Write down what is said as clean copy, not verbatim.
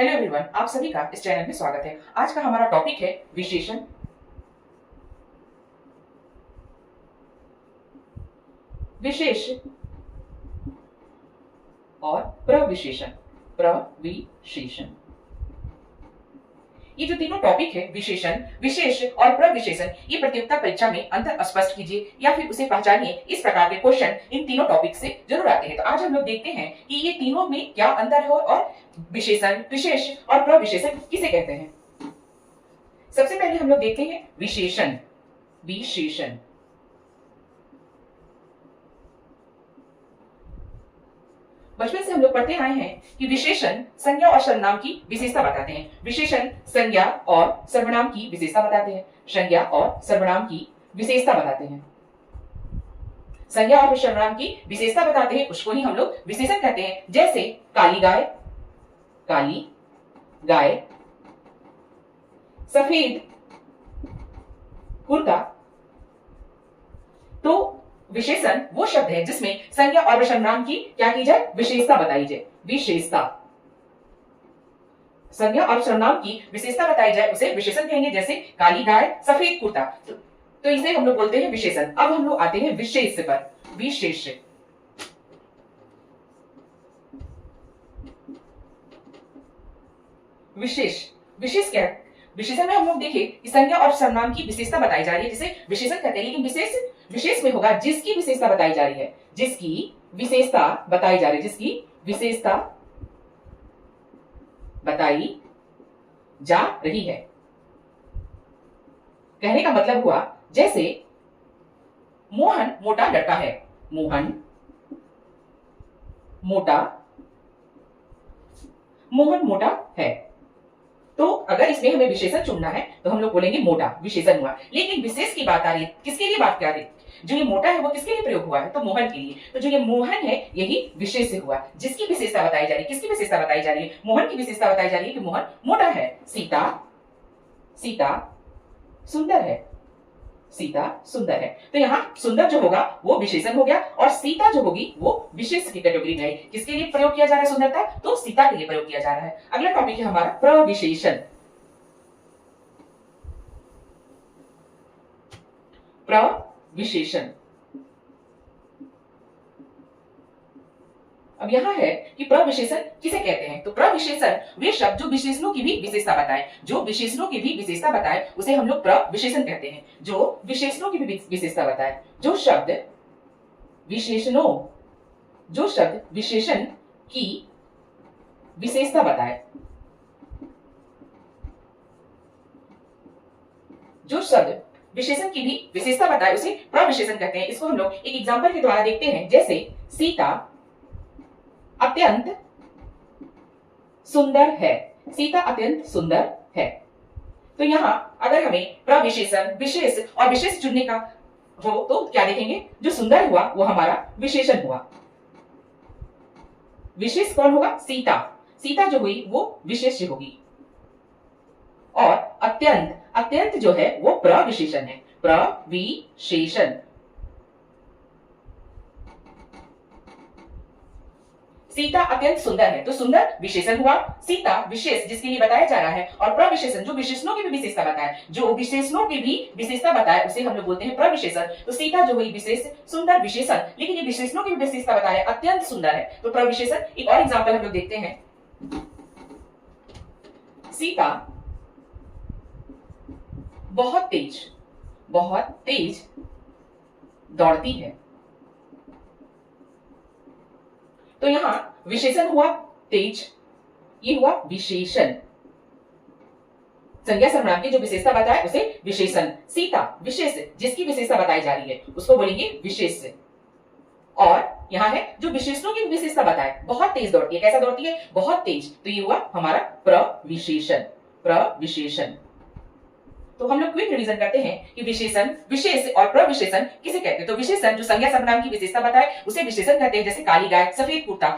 Hello everyone, आप सभी का इस चैनल में स्वागत है। आज का हमारा टॉपिक है विशेषण। विशेष और प्रविशेषण। प्रविशेषण, ये जो तीनों टॉपिक है, विशेषण, विशेष और प्रविशेषण, ये प्रतियोगिता परीक्षा में अंतर स्पष्ट कीजिए या फिर उसे पहचानिए, इस प्रकार के क्वेश्चन इन तीनों टॉपिक से जरूर आते हैं। तो आज हम लोग देखते हैं कि ये तीनों में क्या अंतर है और विशेषण, विशेष और प्रविशेषण किसे कहते हैं। सबसे पहले हम लोग देखते हैं विशेषण। विशेषण बचपन से हम लोग पढ़ते आए हैं कि विशेषण संज्ञा और सर्वनाम की विशेषता बताते हैं। विशेषण संज्ञा और सर्वनाम की विशेषता बताते हैं। संज्ञा और सर्वनाम की विशेषता बताते हैं। संज्ञा और सर्वनाम की विशेषता बताते हैं, उसको ही हम लोग विशेषण कहते हैं। जैसे काली गाय, काली गाय, सफेद कुर्ता। तो विशेषण वो शब्द है जिसमें संज्ञा और सर्वनाम की क्या की जाए, विशेषता बताई जाए। विशेषता, संज्ञा और सर्वनाम की विशेषता बताई जाए उसे विशेषण कहेंगे। जैसे काली गाय, सफेद कुर्ता, तो इसे हम लोग बोलते हैं विशेषण। अब हम लोग आते हैं विशेष पर। विशेष, विशेष, विशेष क्या है? विशेषण में हम लोग देखें कि संज्ञा और सर्वनाम की विशेषता बताई जा रही है, जिसे विशेषण कहते हैं। लेकिन विशेष, विशेष में होगा जिसकी विशेषता बताई जा रही है, जिसकी विशेषता बताई जा रही है, जिसकी विशेषता बताई जा रही है। कहने का मतलब हुआ, जैसे मोहन मोटा लड़का है। मोहन मोटा, मोहन मोटा है। तो अगर इसमें हमें विशेषण चुनना है तो हम लोग बोलेंगे मोटा, विशेषण हुआ। लेकिन विशेष की बात आ रही है, किसके लिए बात कर रही है? जो ये मोटा है वो किसके लिए प्रयोग हुआ है? तो मोहन के लिए। तो जो ये मोहन है यही विशेष हुआ, जिसकी विशेषता बताई जा रही है। किसकी विशेषता बताई जा रही है? मोहन की विशेषता बताई जा रही है कि मोहन मोटा है। सीता, सीता सुंदर है। सीता सुंदर है। तो यहाँ सुंदर जो होगा वो विशेषण हो गया और सीता जो होगी वो विशेष की कैटेगरी में है। किसके लिए प्रयोग किया जा रहा है सुंदरता? तो सीता के लिए प्रयोग किया जा रहा है। अगला टॉपिक है हमारा प्रविशेषण। प्रविशेषण, अब यहां है कि प्रविशेषण किसे कहते हैं। तो प्रविशेषण वे शब्द जो विशेषणों की भी विशेषता बताए, जो विशेषणों की भी विशेषता बताए उसे हम लोग प्रविशेषण कहते हैं। जो विशेषणों की भी विशेषता बताए, जो शब्द विशेषणों, जो शब्द विशेषण की विशेषता बताए, जो शब्द विशेषण की भी विशेषता बताए उसे प्रविशेषण कहते हैं। इसको हम लोग एक एग्जांपल के द्वारा देखते हैं। जैसे सीता अत्यंत सुंदर है। सीता अत्यंत सुंदर है। तो यहां अगर हमें प्रविशेषण, विशेष और विशेष चुनने का हो तो क्या देखेंगे? जो सुंदर हुआ वो हमारा विशेषण हुआ। विशेष कौन होगा? सीता। सीता जो हुई वो विशेष होगी। और अत्यंत, अत्यंत जो है वो प्रविशेषण है। प्रविशेषण, सीता अत्यंत सुंदर है तो सुंदर विशेषण हुआ। सीता विशेष जिसके लिए बताया जा रहा है, और प्रविशेषण जो विशेषणों की भी विशेषता बताए, जो विशेषणों की भी विशेषता बताए उसे हम लोग बोलते हैं प्रविशेषण। तो सीता जो हुई विशेष, सुंदर विशेषण, लेकिन ये विशेषणों की भी विशेषता बताए अत्यंत सुंदर है तो प्रविशेषण। एक और एग्जाम्पल हम लोग देखते हैं। सीता बहुत तेज, बहुत तेज दौड़ती है। तो यहां विशेषण हुआ तेज, ये हुआ विशेषण। संज्ञा सर्वनाम की जो विशेषता बताए उसे विशेषण। सीता विशेष जिसकी विशेषता बताई जा रही है उसको बोलेंगे विशेष। और यहां है जो विशेषणों की विशेषता बताए, बहुत तेज दौड़ती है। कैसा दौड़ती है? बहुत तेज। तो ये हुआ हमारा प्रविशेषण। प्रविशेषण। तो हम लोग क्विक रिवीजन करते हैं कि विशेषण, विशेष और प्रविशेषण किसे कहते हैं। तो विशेषण जो संज्ञा सर्वनाम की विशेषता बताए उसे विशेषण कहते हैं। जैसे काली गाय, सफेद कुर्ता,